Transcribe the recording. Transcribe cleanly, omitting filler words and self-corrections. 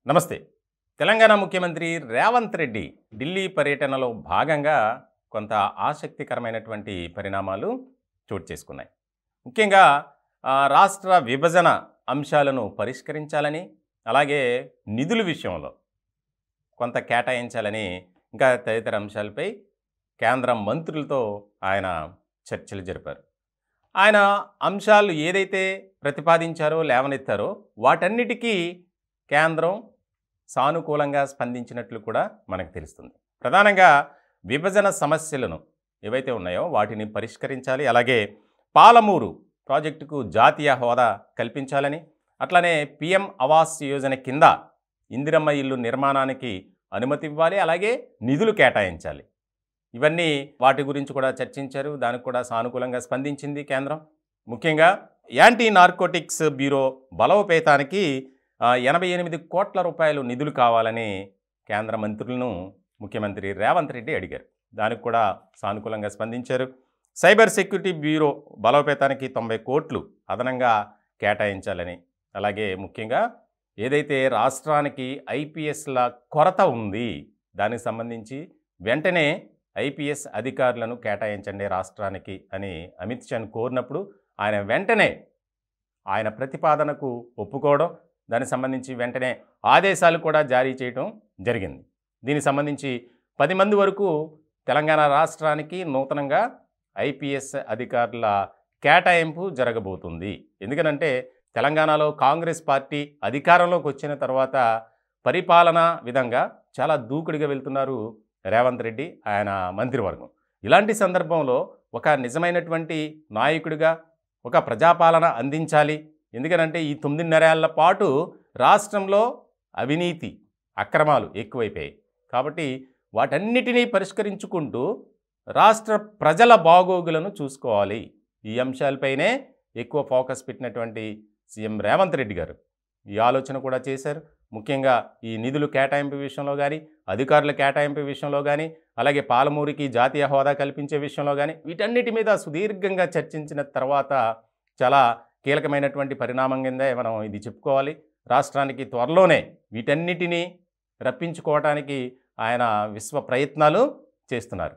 నమస్తే. తెలంగాణ ముఖ్యమంత్రి రేవంత్ రెడ్డి ఢిల్లీ పర్యటనలో భాగంగా కొంత ఆసక్తికరమైనటువంటి పరిణామాలు చోటు చేసుకున్నాయి. ముఖ్యంగా రాష్ట్ర విభజన అంశాలను పరిష్కరించాలని, అలాగే నిధుల విషయంలో కొంత కేటాయించాలని, ఇంకా తదితర అంశాలపై కేంద్ర మంత్రులతో ఆయన చర్చలు జరిపారు. ఆయన అంశాలు ఏదైతే ప్రతిపాదించారో, లేవనెత్తారో వాటన్నిటికీ కేంద్రం సానుకూలంగా స్పందించినట్లు కూడా మనకు తెలుస్తుంది. ప్రధానంగా విభజన సమస్యలను ఏవైతే ఉన్నాయో వాటిని పరిష్కరించాలి, అలాగే పాలమూరు ప్రాజెక్టుకు జాతీయ హోదా కల్పించాలని, అట్లనే పిఎం ఆవాస్ యోజన కింద ఇందిరమ్మ ఇల్లు నిర్మాణానికి అనుమతి ఇవ్వాలి, అలాగే నిధులు కేటాయించాలి. ఇవన్నీ వాటి గురించి కూడా చర్చించారు. దానికి కూడా సానుకూలంగా స్పందించింది కేంద్రం. ముఖ్యంగా యాంటీ నార్కోటిక్స్ బ్యూరో బలోపేతానికి 88 కోట్ల రూపాయలు నిధులు కావాలని కేంద్ర మంత్రులను ముఖ్యమంత్రి రేవంత్ రెడ్డి అడిగారు. దానికి కూడా సానుకూలంగా స్పందించారు. సైబర్ సెక్యూరిటీ బ్యూరో బలోపేతానికి 90 కోట్లు అదనంగా కేటాయించాలని, అలాగే ముఖ్యంగా ఏదైతే రాష్ట్రానికి ఐపీఎస్ల కొరత ఉంది దానికి సంబంధించి వెంటనే ఐపీఎస్ అధికారులను కేటాయించండి రాష్ట్రానికి అని అమిత్ షాను కోరినప్పుడు ఆయన వెంటనే ఆయన ప్రతిపాదనకు ఒప్పుకోవడం, దానికి సంబంధించి వెంటనే ఆదేశాలు కూడా జారీ చేయడం జరిగింది. దీనికి సంబంధించి 10 మంది వరకు తెలంగాణ రాష్ట్రానికి నూతనంగా ఐపీఎస్ అధికారుల కేటాయింపు జరగబోతుంది. ఎందుకనంటే తెలంగాణలో కాంగ్రెస్ పార్టీ అధికారంలోకి వచ్చిన తర్వాత పరిపాలనా విధంగా చాలా దూకుడుగా వెళ్తున్నారు రేవంత్ రెడ్డి, ఆయన మంత్రివర్గం. ఇలాంటి సందర్భంలో ఒక నిజమైనటువంటి నాయకుడిగా ఒక ప్రజాపాలన అందించాలి. ఎందుకనంటే ఈ 9.5 ఏళ్ల పాటు రాష్ట్రంలో అవినీతి అక్రమాలు ఎక్కువైపోయాయి. కాబట్టి వాటన్నిటినీ పరిష్కరించుకుంటూ రాష్ట్ర ప్రజల బాగోగులను చూసుకోవాలి. ఈ అంశాలపైనే ఎక్కువ ఫోకస్ పెట్టినటువంటి సీఎం రేవంత్ రెడ్డి గారు ఈ ఆలోచన కూడా చేశారు. ముఖ్యంగా ఈ నిధులు కేటాయింపు విషయంలో కానీ, అధికారుల కేటాయింపు విషయంలో కానీ, అలాగే పాలమూరికి జాతీయ హోదా కల్పించే విషయంలో కానీ వీటన్నిటి మీద సుదీర్ఘంగా చర్చించిన తర్వాత చాలా కీలకమైనటువంటి పరిణామం కిందే మనం ఇది చెప్పుకోవాలి. రాష్ట్రానికి త్వరలోనే వీటన్నిటినీ రప్పించుకోవడానికి ఆయన విశ్వ ప్రయత్నాలు చేస్తున్నారు.